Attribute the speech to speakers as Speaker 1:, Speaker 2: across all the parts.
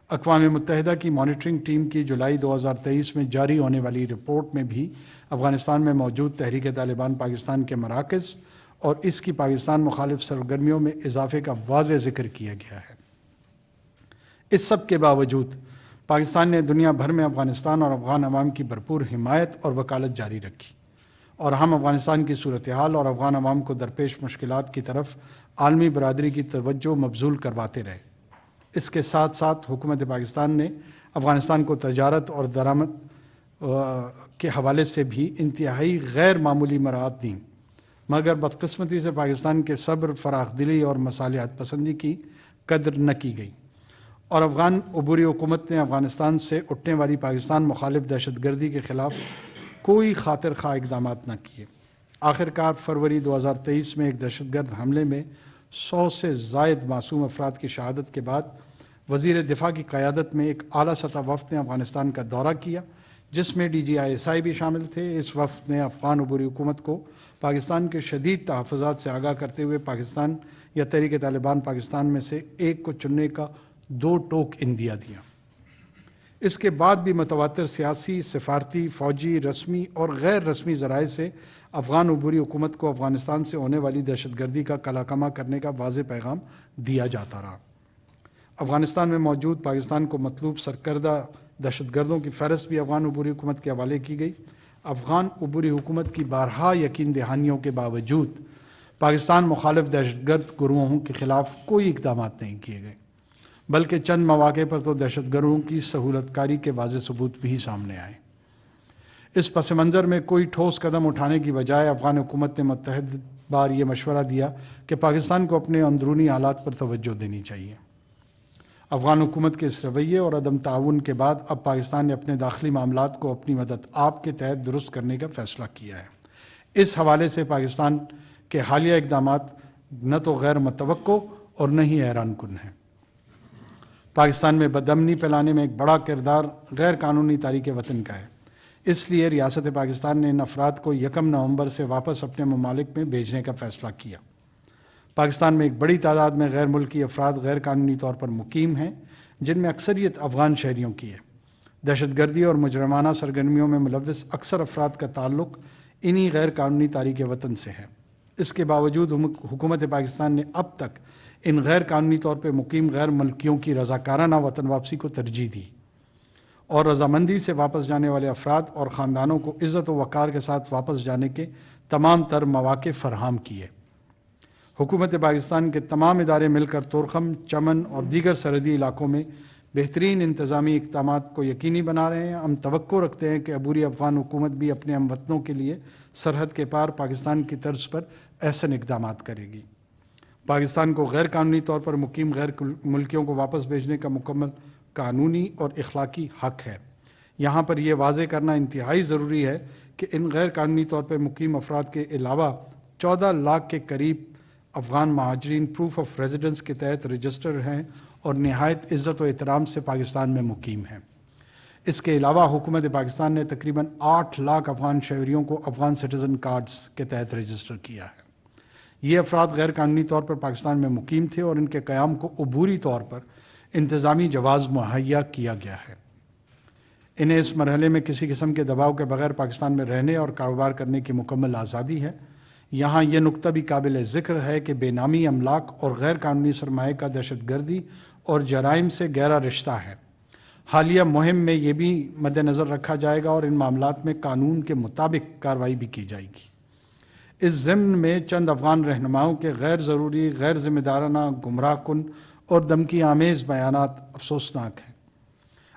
Speaker 1: اقوام متحدہ کی مانیٹرنگ ٹیم کی جولائی 2023 میں جاری ہونے والی رپورٹ میں بھی افغانستان میں موجود تحریک طالبان پاکستان کے مراکز اور اس کی پاکستان مخالف سرگرمیوں میں اضافے کا واضح ذکر کیا گیا ہے۔ اس سب کے باوجود پاکستان نے دنیا بھر میں افغانستان اور افغان عوام کی بھرپور حمایت اور وکالت جاری رکھی، اور ہم افغانستان کی صورتحال اور افغان عوام کو درپیش مشکلات کی طرف عالمی برادری کی توجہ مبذول کرواتے رہے۔ اس کے ساتھ ساتھ حکومت پاکستان نے افغانستان کو تجارت اور درآمد کے حوالے سے بھی انتہائی غیر معمولی مراعات دیں، مگر بدقسمتی سے پاکستان کے صبر، فراخ دلی اور مصالحت پسندی کی قدر نہ کی گئی، اور افغان عبوری حکومت نے افغانستان سے اٹھنے والی پاکستان مخالف دہشت گردی کے خلاف کوئی خاطر خواہ اقدامات نہ کیے۔ آخرکار فروری 2023 میں ایک دہشت گرد حملے میں 100 سے زائد معصوم افراد کی شہادت کے بعد وزیر دفاع کی قیادت میں ایک اعلیٰ سطح وفد نے افغانستان کا دورہ کیا، جس میں DGISI بھی شامل تھے۔ اس وفد نے افغان عبوری حکومت کو پاکستان کے شدید تحفظات سے آگاہ کرتے ہوئے پاکستان یا تحریک طالبان پاکستان میں سے ایک کو چننے کا 2 ٹوک اندیا دیا۔ اس کے بعد بھی متواتر سیاسی، سفارتی، فوجی، رسمی اور غیر رسمی ذرائع سے افغان عبوری حکومت کو افغانستان سے ہونے والی دہشت گردی کا کلاکما کرنے کا واضح پیغام دیا جاتا رہا۔ افغانستان میں موجود پاکستان کو مطلوب سرکردہ دہشت گردوں کی فہرست بھی افغان عبوری حکومت کے حوالے کی گئی۔ افغان عبوری حکومت کی بارہا یقین دہانیوں کے باوجود پاکستان مخالف دہشت گرد گروہوں کے خلاف کوئی اقدامات نہیں کیے گئے، بلکہ چند مواقع پر تو دہشت گردوں کی سہولت کاری کے واضح ثبوت بھی سامنے آئے۔ اس پس منظر میں کوئی ٹھوس قدم اٹھانے کی بجائے افغان حکومت نے متعدد بار یہ مشورہ دیا کہ پاکستان کو اپنے اندرونی حالات پر توجہ دینی چاہیے۔ افغان حکومت کے اس رویے اور عدم تعاون کے بعد اب پاکستان نے اپنے داخلی معاملات کو اپنی مدد آپ کے تحت درست کرنے کا فیصلہ کیا ہے۔ اس حوالے سے پاکستان کے حالیہ اقدامات نہ تو غیر متوقع اور نہ ہی حیران کن ہیں۔ پاکستان میں بدامنی پھیلانے میں ایک بڑا کردار غیر قانونی تاریک وطن کا ہے۔ اس لیے ریاست پاکستان نے ان افراد کو 1 نومبر سے واپس اپنے ممالک میں بھیجنے کا فیصلہ کیا۔ پاکستان میں ایک بڑی تعداد میں غیر ملکی افراد غیر قانونی طور پر مقیم ہیں، جن میں اکثریت افغان شہریوں کی ہے۔ دہشت گردی اور مجرمانہ سرگرمیوں میں ملوث اکثر افراد کا تعلق انہی غیر قانونی تاریک وطن سے ہے۔ اس کے باوجود حکومت پاکستان نے اب تک ان غیر قانونی طور پر مقیم غیر ملکیوں کی رضاکارانہ وطن واپسی کو ترجیح دی، اور رضامندی سے واپس جانے والے افراد اور خاندانوں کو عزت و وقار کے ساتھ واپس جانے کے تمام تر مواقع فراہم کیے۔ حکومت پاکستان کے تمام ادارے مل کر تورخم، چمن اور دیگر سرحدی علاقوں میں بہترین انتظامی اقدامات کو یقینی بنا رہے ہیں۔ ہم توقع رکھتے ہیں کہ عبوری افغان حکومت بھی اپنے ہم وطنوں کے لیے سرحد کے پار پاکستان کی طرز پر احسن اقدامات کرے گی۔ پاکستان کو غیر قانونی طور پر مقیم غیر ملکیوں کو واپس بھیجنے کا مکمل قانونی اور اخلاقی حق ہے۔ یہاں پر یہ واضح کرنا انتہائی ضروری ہے کہ ان غیر قانونی طور پر مقیم افراد کے علاوہ 14 لاکھ کے قریب افغان مہاجرین پروف آف ریزیڈنس کے تحت رجسٹر ہیں اور نہایت عزت و احترام سے پاکستان میں مقیم ہیں۔ اس کے علاوہ حکومت پاکستان نے تقریباً 8 لاکھ افغان شہریوں کو افغان سٹیزن کارڈز کے تحت رجسٹر کیا ہے۔ یہ افراد غیر قانونی طور پر پاکستان میں مقیم تھے اور ان کے قیام کو عبوری طور پر انتظامی جواز مہیا کیا گیا ہے۔ انہیں اس مرحلے میں کسی قسم کے دباؤ کے بغیر پاکستان میں رہنے اور کاروبار کرنے کی مکمل آزادی ہے۔ یہاں یہ نقطہ بھی قابل ذکر ہے کہ بے نامی املاک اور غیر قانونی سرمایہ کا دہشت گردی اور جرائم سے گہرا رشتہ ہے۔ حالیہ مہم میں یہ بھی مد نظر رکھا جائے گا اور ان معاملات میں قانون کے مطابق کارروائی بھی کی جائے گی۔ اس ضمن میں چند افغان رہنماؤں کے غیر ضروری، غیر ذمہ دارانہ، گمراہ کن اور دھمکی آمیز بیانات افسوسناک ہیں۔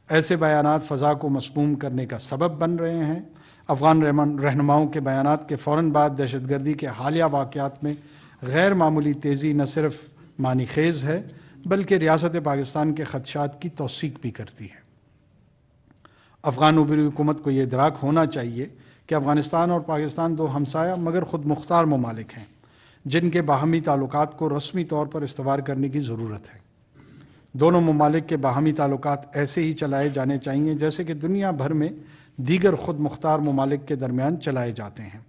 Speaker 1: ایسے بیانات فضا کو مسموم کرنے کا سبب بن رہے ہیں۔ افغان رہنماؤں کے بیانات کے فوراً بعد دہشت گردی کے حالیہ واقعات میں غیر معمولی تیزی نہ صرف معنی خیز ہے بلکہ ریاست پاکستان کے خدشات کی توثیق بھی کرتی ہے۔ افغان عبوری حکومت کو یہ ادراک ہونا چاہیے کہ افغانستان اور پاکستان 2 ہمسایہ مگر خود مختار ممالک ہیں، جن کے باہمی تعلقات کو رسمی طور پر استوار کرنے کی ضرورت ہے۔ دونوں ممالک کے باہمی تعلقات ایسے ہی چلائے جانے چاہیے جیسے کہ دنیا بھر میں دیگر خود مختار ممالک کے درمیان چلائے جاتے ہیں۔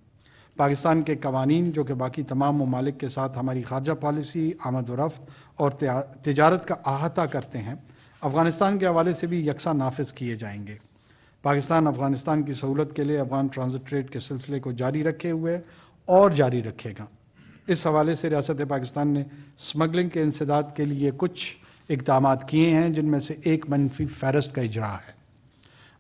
Speaker 1: پاکستان کے قوانین جو کہ باقی تمام ممالک کے ساتھ ہماری خارجہ پالیسی، آمد و رفت اور تجارت کا احاطہ کرتے ہیں، افغانستان کے حوالے سے بھی یکساں نافذ کیے جائیں گے۔ پاکستان افغانستان کی سہولت کے لیے افغان ٹرانزٹ ٹریڈ کے سلسلے کو جاری رکھے ہوئے اور جاری رکھے گا۔ اس حوالے سے ریاست پاکستان نے اسمگلنگ کے انسداد کے لیے کچھ اقدامات کیے ہیں، جن میں سے ایک منفی فہرست کا اجراء ہے۔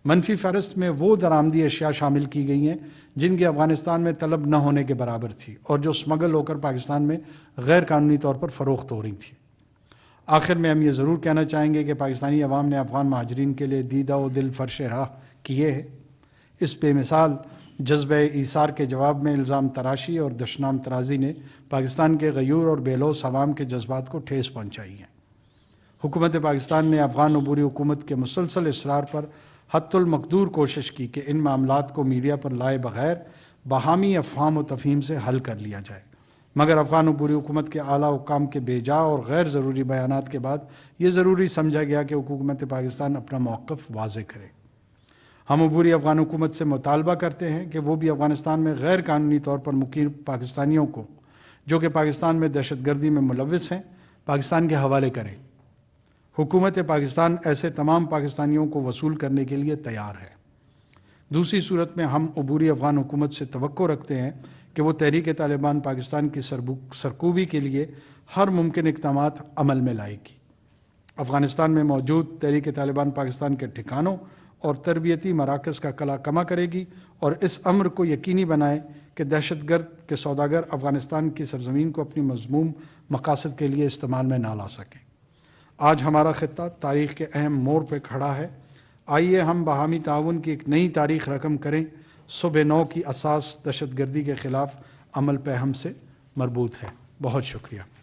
Speaker 1: منفی فہرست میں وہ درآمدی اشیاء شامل کی گئی ہیں جن کی افغانستان میں طلب نہ ہونے کے برابر تھی اور جو اسمگل ہو کر پاکستان میں غیر قانونی طور پر فروخت ہو رہی تھیں۔ آخر میں ہم یہ ضرور کہنا چاہیں گے کہ پاکستانی عوام نے افغان مہاجرین کے لیے دیدہ و دل فرش راہ کیے ہیں۔ اس بے مثال جذبہ ایثار کے جواب میں الزام تراشی اور دشنام ترازی نے پاکستان کے غیور اور بے لوث عوام کے جذبات کو ٹھیس پہنچائی ہے۔ حکومت پاکستان نے افغان عبوری حکومت کے مسلسل اصرار پر حتی المقدور کوشش کی کہ ان معاملات کو میڈیا پر لائے بغیر باہمی افہام و تفہیم سے حل کر لیا جائے، مگر افغان عبوری حکومت کے اعلیٰ حکام کے بے جا اور غیر ضروری بیانات کے بعد یہ ضروری سمجھا گیا کہ حکومت پاکستان اپنا موقف واضح کرے۔ ہم عبوری افغان حکومت سے مطالبہ کرتے ہیں کہ وہ بھی افغانستان میں غیر قانونی طور پر مقیم پاکستانیوں کو جو کہ پاکستان میں دہشت گردی میں ملوث ہیں پاکستان کے حوالے کریں۔ حکومت پاکستان ایسے تمام پاکستانیوں کو وصول کرنے کے لیے تیار ہے۔ دوسری صورت میں ہم عبوری افغان حکومت سے توقع رکھتے ہیں کہ وہ تحریک طالبان پاکستان کی سرکوبی کے لیے ہر ممکن اقدامات عمل میں لائے گی۔ افغانستان میں موجود تحریک طالبان پاکستان کے ٹھکانوں اور تربیتی مراکز کا کلا کما کرے گی اور اس امر کو یقینی بنائے کہ دہشت گرد کے سوداگر افغانستان کی سرزمین کو اپنی مذموم مقاصد کے لیے استعمال میں نہ لا سکیں۔ آج ہمارا خطہ تاریخ کے اہم موڑ پہ کھڑا ہے۔ آئیے ہم باہمی تعاون کی ایک نئی تاریخ رقم کریں۔ صبح نو کی اساس دہشت گردی کے خلاف عمل پہ ہم سے مربوط ہے۔ بہت شکریہ۔